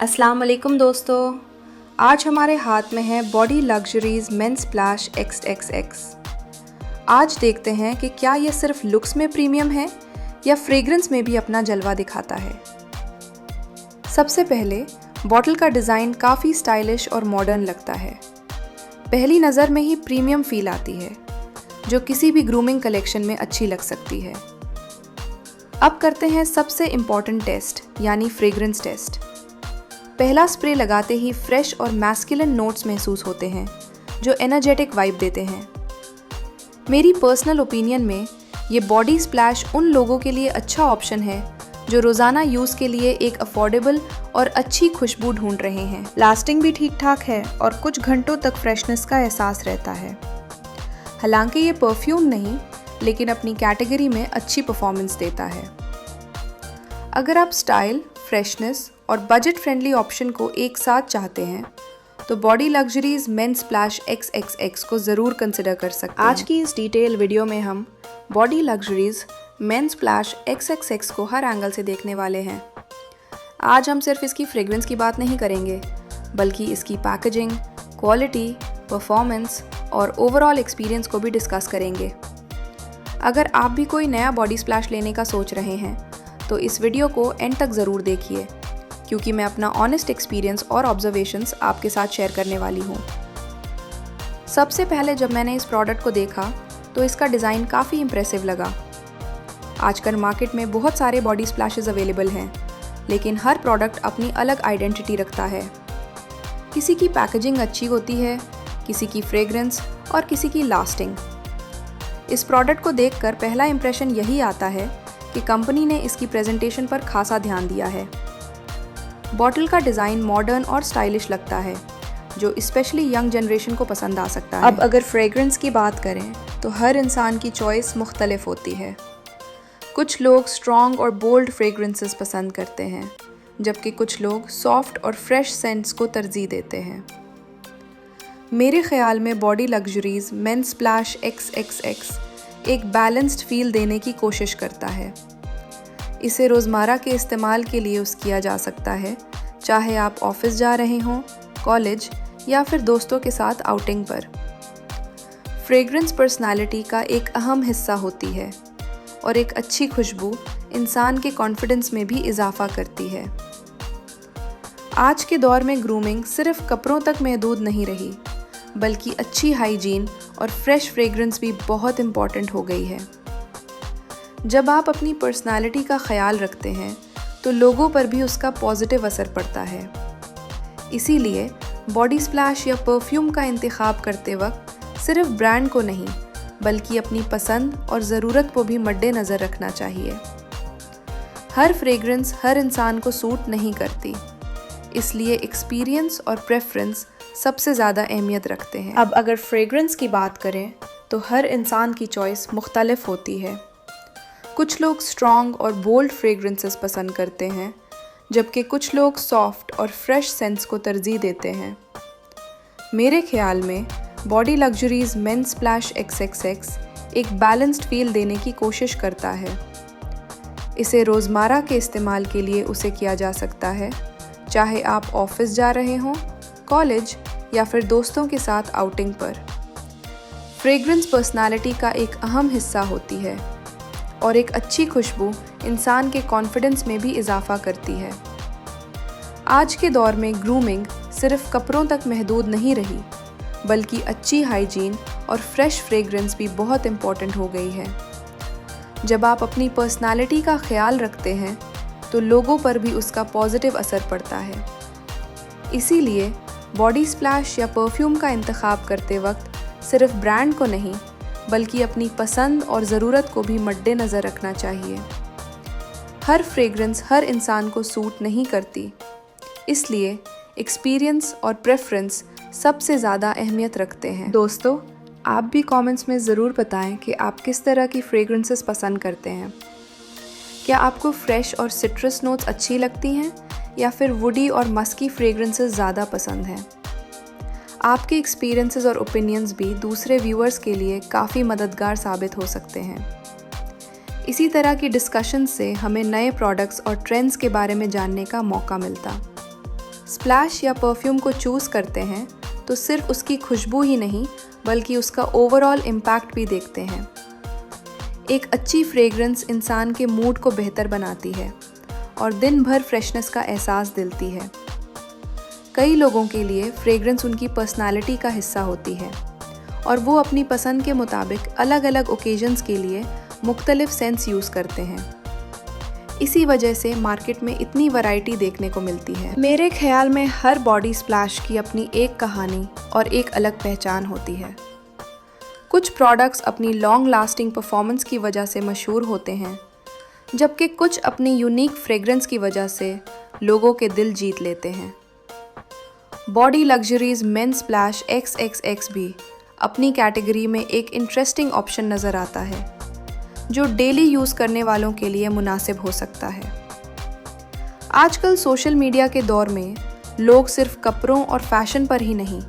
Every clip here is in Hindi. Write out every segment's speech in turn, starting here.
अस्सलाम वालेकुम दोस्तों, आज हमारे हाथ में है body luxuries main splash XXX। आज देखते हैं कि क्या ये सिर्फ लुक्स में प्रीमियम है या फ्रेग्रेंस में भी अपना जलवा दिखाता है। सबसे पहले बॉटल का डिज़ाइन काफ़ी स्टाइलिश और मॉडर्न लगता है। पहली नज़र में ही प्रीमियम फील आती है, जो किसी भी ग्रूमिंग कलेक्शन में अच्छी लग सकती है। अब करते हैं सबसे इम्पॉर्टेंट टेस्ट, यानी फ्रेग्रेंस टेस्ट। पहला स्प्रे लगाते ही फ्रेश और मैस्कुलिन नोट्स महसूस होते हैं, जो एनर्जेटिक वाइब देते हैं। मेरी पर्सनल ओपिनियन में ये बॉडी स्प्लैश उन लोगों के लिए अच्छा ऑप्शन है जो रोज़ाना यूज़ के लिए एक अफोर्डेबल और अच्छी खुशबू ढूंढ रहे हैं। लास्टिंग भी ठीक ठाक है और कुछ घंटों तक फ्रेशनेस का एहसास रहता है। हालांकि ये परफ्यूम नहीं, लेकिन अपनी कैटेगरी में अच्छी परफॉर्मेंस देता है। अगर आप स्टाइल, फ्रेशनेस और बजट फ्रेंडली ऑप्शन को एक साथ चाहते हैं तो body luxuries main splash XXX को ज़रूर कंसिडर कर सकते हैं। आज की इस डिटेल वीडियो में हम body luxuries main splash XXX को हर एंगल से देखने वाले हैं। आज हम सिर्फ इसकी फ्रेग्रेंस की बात नहीं करेंगे, बल्कि इसकी पैकेजिंग, क्वालिटी, परफॉर्मेंस और ओवरऑल एक्सपीरियंस को भी डिस्कस करेंगे। अगर आप भी कोई नया बॉडी स्प्लैश लेने का सोच रहे हैं तो इस वीडियो को एंड तक ज़रूर देखिए, क्योंकि मैं अपना ऑनेस्ट एक्सपीरियंस और ऑब्जर्वेशंस आपके साथ शेयर करने वाली हूँ। सबसे पहले जब मैंने इस प्रोडक्ट को देखा तो इसका डिज़ाइन काफ़ी इम्प्रेसिव लगा। आजकल मार्केट में बहुत सारे बॉडी स्प्लैशेस अवेलेबल हैं, लेकिन हर प्रोडक्ट अपनी अलग आइडेंटिटी रखता है। किसी की पैकेजिंग अच्छी होती है, किसी की फ्रेग्रेंस और किसी की लास्टिंग। इस प्रोडक्ट को देखकर पहला इंप्रेशन यही आता है कि कंपनी ने इसकी प्रेजेंटेशन पर खासा ध्यान दिया है। बॉटल का डिज़ाइन मॉडर्न और स्टाइलिश लगता है, जो स्पेशली यंग जनरेशन को पसंद आ सकता है। अब अगर फ्रेग्रेंस की बात करें तो हर इंसान की चॉइस मुख्तलिफ होती है। कुछ लोग स्ट्रॉन्ग और बोल्ड फ्रेग्रेंसेस पसंद करते हैं, जबकि कुछ लोग सॉफ्ट और फ्रेश सेंट्स को तरजीह देते हैं। मेरे ख्याल में body luxuries main splash XXX एक बैलेंस्ड फील देने की कोशिश करता है। इसे रोज़मर्रा के इस्तेमाल के लिए यूज़ किया जा सकता है, चाहे आप ऑफिस जा रहे हों, कॉलेज या फिर दोस्तों के साथ आउटिंग पर। फ्रेग्रेंस पर्सनालिटी का एक अहम हिस्सा होती है और एक अच्छी खुशबू इंसान के कॉन्फिडेंस में भी इजाफा करती है। आज के दौर में ग्रूमिंग सिर्फ कपड़ों तक महदूद नहीं रही, बल्कि अच्छी हाइजीन और फ्रेश फ्रेग्रेंस भी बहुत इम्पॉर्टेंट हो गई है। जब आप अपनी पर्सनालिटी का ख्याल रखते हैं तो लोगों पर भी उसका पॉजिटिव असर पड़ता है। इसीलिए बॉडी स्प्लैश या परफ्यूम का इंतखाब करते वक्त सिर्फ ब्रांड को नहीं, बल्कि अपनी पसंद और ज़रूरत को भी मद्देनज़र रखना चाहिए। हर फ्रेग्रेंस हर इंसान को सूट नहीं करती, इसलिए एक्सपीरियंस और प्रेफरेंस सबसे ज़्यादा अहमियत रखते हैं। अब अगर फ्रेग्रेंस की बात करें तो हर इंसान की चॉइस मुख्तलिफ होती है। कुछ लोग स्ट्रॉन्ग और बोल्ड फ्रेग्रेंसेस पसंद करते हैं, जबकि कुछ लोग सॉफ्ट और फ्रेश सेंट्स को तरजीह देते हैं। मेरे ख्याल में body luxuries main splash XXX एक बैलेंस्ड फील देने की कोशिश करता है। इसे रोज़मर्रा के इस्तेमाल के लिए उसे किया जा सकता है, चाहे आप ऑफिस जा रहे हों, कॉलेज या फिर दोस्तों के साथ आउटिंग पर। फ्रेग्रेंस पर्सनालिटी का एक अहम हिस्सा होती है और एक अच्छी खुशबू इंसान के कॉन्फिडेंस में भी इजाफा करती है। आज के दौर में ग्रूमिंग सिर्फ कपड़ों तक महदूद नहीं रही, बल्कि अच्छी हाइजीन और फ्रेश फ्रेग्रेंस भी बहुत इम्पॉर्टेंट हो गई है। जब आप अपनी पर्सनालिटी का ख्याल रखते हैं तो लोगों पर भी उसका पॉजिटिव असर पड़ता है। इसीलिए बॉडी स्प्लैश या परफ्यूम का इंतखाब करते वक्त सिर्फ ब्रांड को नहीं, बल्कि अपनी पसंद और ज़रूरत को भी मद्देनज़र रखना चाहिए। हर फ्रेग्रेंस हर इंसान को सूट नहीं करती, इसलिए एक्सपीरियंस और प्रेफरेंस सबसे ज़्यादा अहमियत रखते हैं। दोस्तों, आप भी कमेंट्स में ज़रूर बताएं कि आप किस तरह की फ्रेग्रेंसेस पसंद करते हैं। क्या आपको फ्रेश और सिट्रस नोट्स अच्छी लगती हैं या फिर वुडी और मस्की फ्रेग्रेंसेस ज़्यादा पसंद हैं? आपके एक्सपीरियंसेस और ओपिनियंस भी दूसरे व्यूअर्स के लिए काफ़ी मददगार साबित हो सकते हैं। इसी तरह की डिस्कशन से हमें नए प्रोडक्ट्स और ट्रेंड्स के बारे में जानने का मौका मिलता। स्प्लैश या परफ्यूम को चूज़ करते हैं तो सिर्फ उसकी खुशबू ही नहीं बल्कि उसका ओवरऑल इम्पैक्ट भी देखते हैं। एक अच्छी फ्रेग्रेंस इंसान के मूड को बेहतर बनाती है और दिन भर फ्रेशनेस का एहसास दिलाती है। कई लोगों के लिए फ्रेग्रेंस उनकी पर्सनालिटी का हिस्सा होती है और वो अपनी पसंद के मुताबिक अलग अलग ओकेजन्स के लिए मुख्तलिफ सेंट्स यूज़ करते हैं। इसी वजह से मार्केट में इतनी वैरायटी देखने को मिलती है। मेरे ख्याल में हर बॉडी स्प्लैश की अपनी एक कहानी और एक अलग पहचान होती है। कुछ प्रोडक्ट्स अपनी लॉन्ग लास्टिंग परफॉर्मेंस की वजह से मशहूर होते हैं, जबकि कुछ अपनी यूनिक फ्रेग्रेंस की वजह से लोगों के दिल जीत लेते हैं। Body Luxuries Men's Splash XXX भी अपनी कैटेगरी में एक इंटरेस्टिंग ऑप्शन नज़र आता है, जो डेली यूज़ करने वालों के लिए मुनासिब हो सकता है। आजकल सोशल मीडिया के दौर में लोग सिर्फ कपड़ों और फैशन पर ही नहीं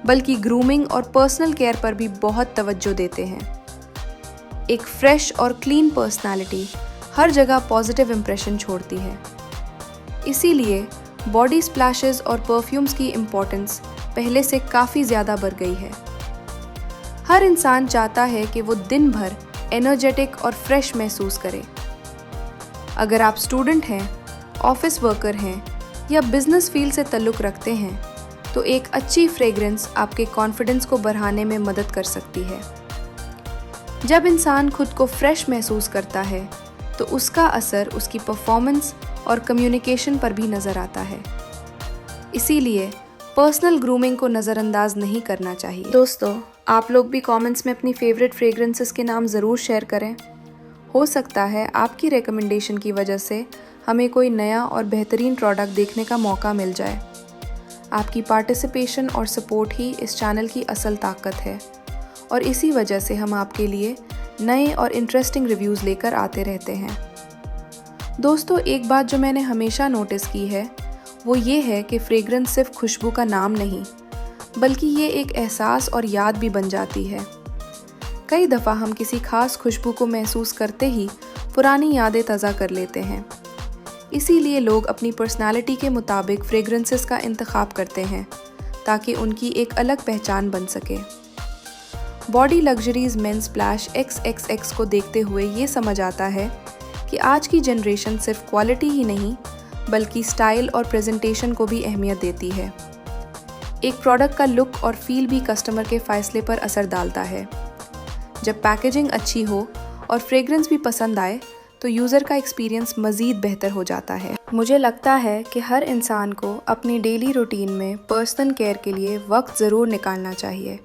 बल्कि ग्रूमिंग और पर्सनल केयर पर भी बहुत तवज्जो देते हैं। एक फ्रेश और क्लीन पर्सनालिटी हर जगह पॉजिटिव इंप्रेशन छोड़ती है। इसीलिए बॉडी स्प्लैशेस और परफ्यूम्स की इम्पोर्टेंस पहले से काफ़ी ज़्यादा बढ़ गई है। हर इंसान चाहता है कि वो दिन भर एनर्जेटिक और फ्रेश महसूस करे। अगर आप स्टूडेंट हैं, ऑफिस वर्कर हैं या बिजनेस फील्ड से ताल्लुक़ रखते हैं तो एक अच्छी फ्रेग्रेंस आपके कॉन्फिडेंस को बढ़ाने में मदद कर सकती है। जब इंसान खुद को फ्रेश महसूस करता है तो उसका असर उसकी परफॉर्मेंस और कम्युनिकेशन पर भी नज़र आता है। इसीलिए पर्सनल ग्रूमिंग को नज़रअंदाज नहीं करना चाहिए। दोस्तों, आप लोग भी कमेंट्स में अपनी फेवरेट फ्रेग्रेंसेस के नाम ज़रूर शेयर करें। हो सकता है आपकी रिकमेंडेशन की वजह से हमें कोई नया और बेहतरीन प्रोडक्ट देखने का मौका मिल जाए। आपकी पार्टिसिपेशन और सपोर्ट ही इस चैनल की असल ताकत है और इसी वजह से हम आपके लिए नए और इंटरेस्टिंग रिव्यूज़ लेकर आते रहते हैं। दोस्तों, एक बात जो मैंने हमेशा नोटिस की है वो ये है कि फ्रेग्रेंस सिर्फ खुशबू का नाम नहीं बल्कि ये एक एहसास और याद भी बन जाती है। कई दफ़ा हम किसी खास खुशबू को महसूस करते ही पुरानी यादें ताज़ा कर लेते हैं। इसीलिए लोग अपनी पर्सनालिटी के मुताबिक फ्रेग्रेंसेस का इंतखाब करते हैं ताकि उनकी एक अलग पहचान बन सके। Body Luxuries Men's Splash XXX को देखते हुए ये समझ आता है कि आज की जनरेशन सिर्फ क्वालिटी ही नहीं बल्कि स्टाइल और प्रेजेंटेशन को भी अहमियत देती है। एक प्रोडक्ट का लुक और फील भी कस्टमर के फ़ैसले पर असर डालता है। जब पैकेजिंग अच्छी हो और फ्रेग्रेंस भी पसंद आए तो यूज़र का एक्सपीरियंस मज़ीद बेहतर हो जाता है। मुझे लगता है कि हर इंसान को अपनी डेली रूटीन में पर्सनल केयर के लिए वक्त ज़रूर निकालना चाहिए।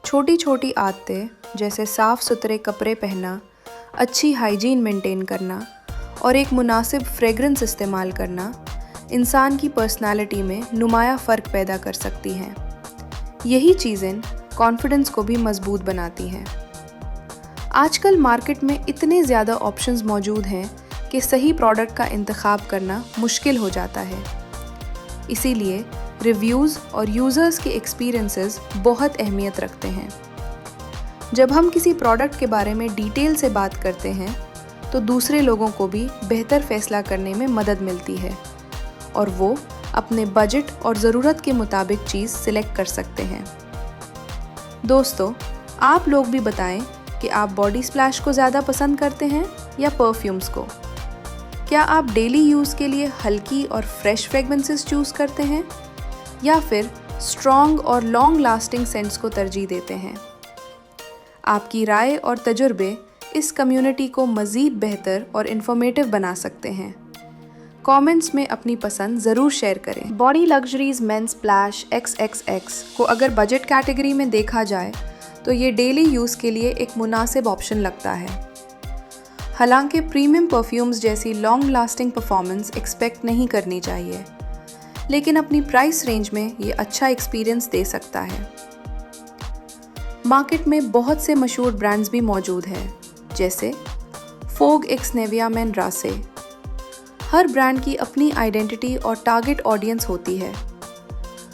छोटी छोटी आदतें जैसे साफ़ सुथरे कपड़े पहनना, अच्छी हाइजीन मेंटेन करना और एक मुनासिब फ्रेग्रेंस इस्तेमाल करना इंसान की पर्सनालिटी में नुमाया फ़र्क पैदा कर सकती हैं। यही चीज़ें कॉन्फिडेंस को भी मजबूत बनाती हैं। आजकल मार्केट में इतने ज़्यादा ऑप्शंस मौजूद हैं कि सही प्रोडक्ट का इंतखाब करना मुश्किल हो जाता है। इसीलिए रिव्यूज़ और यूज़र्स के एक्सपीरियंसेस बहुत अहमियत रखते हैं। जब हम किसी प्रोडक्ट के बारे में डिटेल से बात करते हैं तो दूसरे लोगों को भी बेहतर फ़ैसला करने में मदद मिलती है और वो अपने बजट और ज़रूरत के मुताबिक चीज़ सिलेक्ट कर सकते हैं। दोस्तों, आप लोग भी बताएं कि आप बॉडी स्प्लैश को ज़्यादा पसंद करते हैं या परफ्यूम्स को? क्या आप डेली यूज़ के लिए हल्की और फ्रेश फ्रेग्रेंसेस चूज़ करते हैं या फिर स्ट्रॉन्ग और लॉन्ग लास्टिंग सेंट्स को तरजीह देते हैं? आपकी राय और तजुर्बे इस कम्युनिटी को मज़ीद बेहतर और इन्फॉर्मेटिव बना सकते हैं। कमेंट्स में अपनी पसंद ज़रूर शेयर करें। Body Luxuries Men's Splash XXX को अगर बजट कैटेगरी में देखा जाए तो ये डेली यूज़ के लिए एक मुनासिब ऑप्शन लगता है। हालांकि प्रीमियम परफ्यूम्स जैसी लॉन्ग लास्टिंग परफॉर्मेंस एक्सपेक्ट नहीं करनी चाहिए, लेकिन अपनी प्राइस रेंज में ये अच्छा एक्सपीरियंस दे सकता है। मार्केट में बहुत से मशहूर ब्रांड्स भी मौजूद हैं, जैसे फोग एक्स नेविया मैन रासे। हर ब्रांड की अपनी आइडेंटिटी और टारगेट ऑडियंस होती है।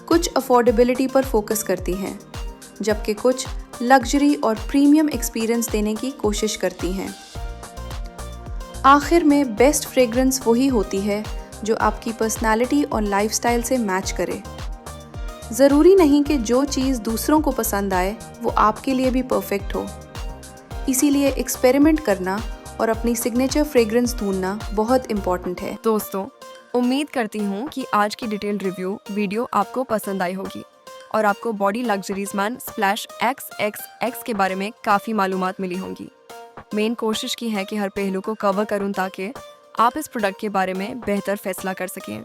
कुछ अफोर्डेबिलिटी पर फोकस करती हैं, जबकि कुछ लग्जरी और प्रीमियम एक्सपीरियंस देने की कोशिश करती हैं। आखिर में बेस्ट फ्रेग्रेंस वही होती है जो आपकी पर्सनालिटी और लाइफस्टाइल से मैच करे। ज़रूरी नहीं कि जो चीज़ दूसरों को पसंद आए वो आपके लिए भी परफेक्ट हो। इसीलिए एक्सपेरिमेंट करना और अपनी सिग्नेचर फ्रेग्रेंस ढूंढना बहुत इम्पॉर्टेंट है। दोस्तों, उम्मीद करती हूँ कि आज की डिटेल्ड रिव्यू वीडियो आपको पसंद आई होगी और आपको body luxuries man splash XXX के बारे में काफ़ी मालूमात मिली होंगी। मेन कोशिश की है कि हर पहलू को कवर करूँ ताकि आप इस प्रोडक्ट के बारे में बेहतर फैसला कर सकें।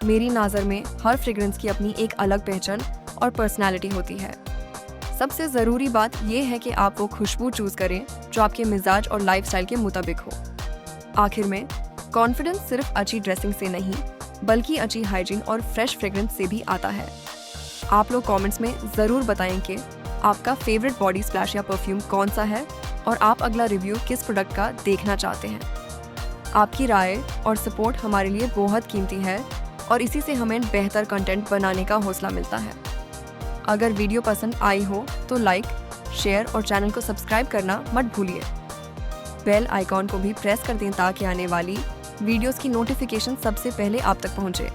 मेरी नज़र में हर फ्रेग्रेंस की अपनी एक अलग पहचान और पर्सनैलिटी होती है। सबसे ज़रूरी बात यह है कि आप वो खुशबू चूज़ करें जो आपके मिजाज और लाइफस्टाइल के मुताबिक हो। आखिर में कॉन्फिडेंस सिर्फ अच्छी ड्रेसिंग से नहीं बल्कि अच्छी हाइजीन और फ्रेश फ्रेग्रेंस से भी आता है। आप लोग कमेंट्स में ज़रूर बताएं कि आपका फेवरेट बॉडी स्प्लैश या परफ्यूम कौन सा है और आप अगला रिव्यू किस प्रोडक्ट का देखना चाहते हैं। आपकी राय और सपोर्ट हमारे लिए बहुत कीमती है और इसी से हमें बेहतर कंटेंट बनाने का हौसला मिलता है। अगर वीडियो पसंद आई हो तो लाइक, शेयर और चैनल को सब्सक्राइब करना मत भूलिए। बेल आइकॉन को भी प्रेस कर दें ताकि आने वाली वीडियोस की नोटिफिकेशन सबसे पहले आप तक पहुंचे।